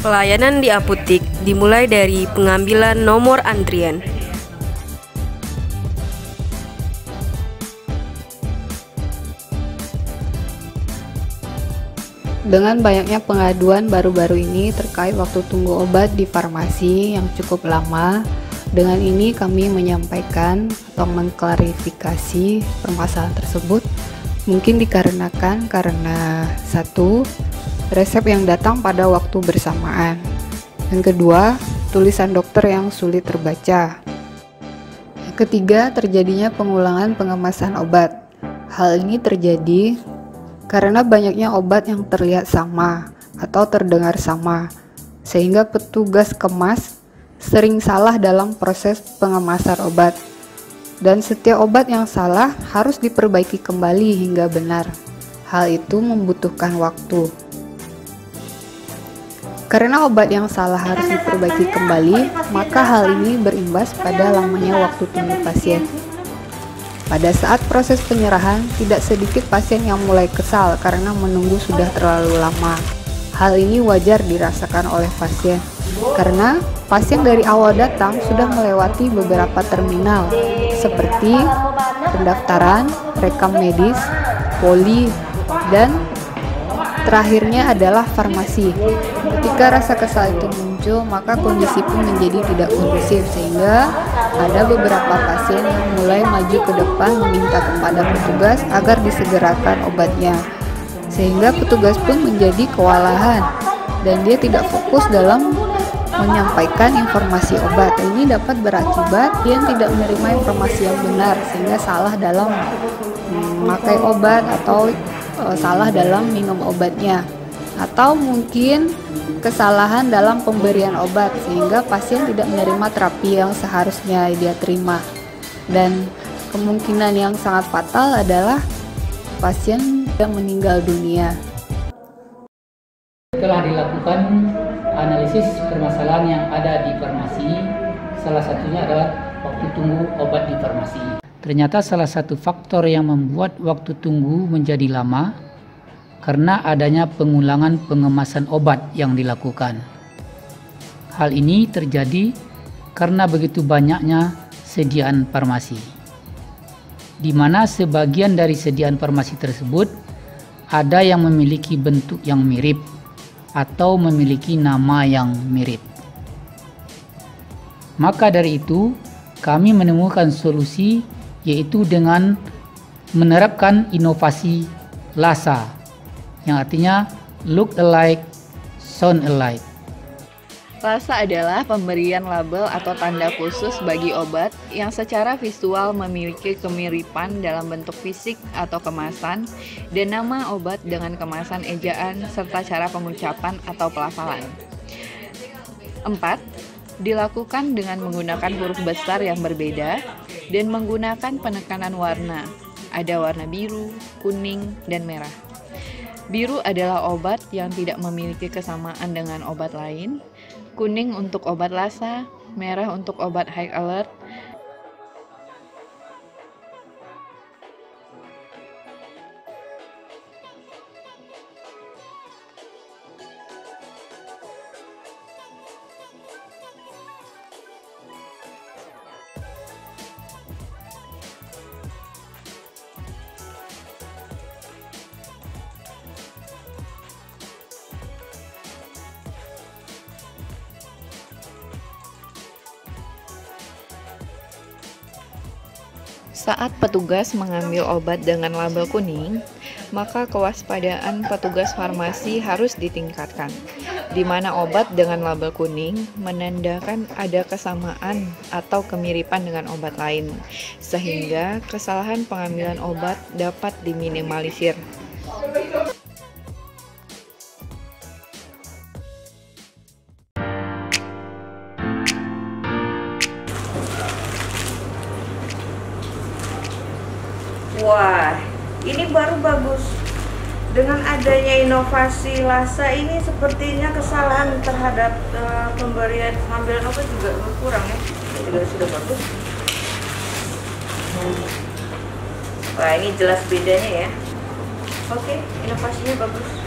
Pelayanan di apotik dimulai dari pengambilan nomor antrian. Dengan banyaknya pengaduan baru-baru ini terkait waktu tunggu obat di farmasi yang cukup lama, dengan ini kami menyampaikan atau mengklarifikasi permasalahan tersebut. Mungkin dikarenakan karena satu, resep yang datang pada waktu bersamaan. Yang kedua, tulisan dokter yang sulit terbaca. Yang ketiga, terjadinya pengulangan pengemasan obat. Hal ini terjadi karena banyaknya obat yang terlihat sama atau terdengar sama, sehingga petugas kemas sering salah dalam proses pengemasan obat. Dan setiap obat yang salah harus diperbaiki kembali hingga benar. Hal itu membutuhkan waktu. Karena obat yang salah harus diperbaiki kembali, maka hal ini berimbas pada lamanya waktu tunggu pasien. Pada saat proses penyerahan, tidak sedikit pasien yang mulai kesal karena menunggu sudah terlalu lama. Hal ini wajar dirasakan oleh pasien, karena pasien dari awal datang sudah melewati beberapa terminal, seperti pendaftaran, rekam medis, poli, dan terakhirnya adalah farmasi. Ketika rasa kesal itu muncul, maka kondisi pun menjadi tidak kondusif, sehingga ada beberapa pasien yang mulai maju ke depan meminta kepada petugas agar disegerakan obatnya, sehingga petugas pun menjadi kewalahan dan dia tidak fokus dalam menyampaikan informasi obat. Ini dapat berakibat dia tidak menerima informasi yang benar, sehingga salah dalam memakai obat atau salah dalam minum obatnya, atau mungkin kesalahan dalam pemberian obat sehingga pasien tidak menerima terapi yang seharusnya dia terima. Dan kemungkinan yang sangat fatal adalah pasien yang meninggal dunia. Telah dilakukan analisis permasalahan yang ada di farmasi, salah satunya adalah waktu tunggu obat di farmasi. Ternyata salah satu faktor yang membuat waktu tunggu menjadi lama karena adanya pengulangan pengemasan obat yang dilakukan. Hal ini terjadi karena begitu banyaknya sediaan farmasi, di mana sebagian dari sediaan farmasi tersebut ada yang memiliki bentuk yang mirip atau memiliki nama yang mirip. Maka dari itu, kami menemukan solusi, yaitu dengan menerapkan inovasi LASA, yang artinya look alike, sound alike. LASA adalah pemberian label atau tanda khusus bagi obat yang secara visual memiliki kemiripan dalam bentuk fisik atau kemasan, dan nama obat dengan kemasan ejaan serta cara pengucapan atau pelafalan. 4. Dilakukan dengan menggunakan huruf besar yang berbeda dan menggunakan penekanan warna. Ada warna biru, kuning, dan merah. Biru adalah obat yang tidak memiliki kesamaan dengan obat lain, kuning untuk obat LASA, merah untuk obat high alert, Saat petugas mengambil obat dengan label kuning, maka kewaspadaan petugas farmasi harus ditingkatkan, di mana obat dengan label kuning menandakan ada kesamaan atau kemiripan dengan obat lain, sehingga kesalahan pengambilan obat dapat diminimalisir. Wah, ini baru bagus. Dengan adanya inovasi LASA ini sepertinya kesalahan terhadap pemberian pengambilan obat juga berkurang ya. Ini juga sudah bagus. Wah, ini jelas bedanya ya. Oke, inovasinya bagus.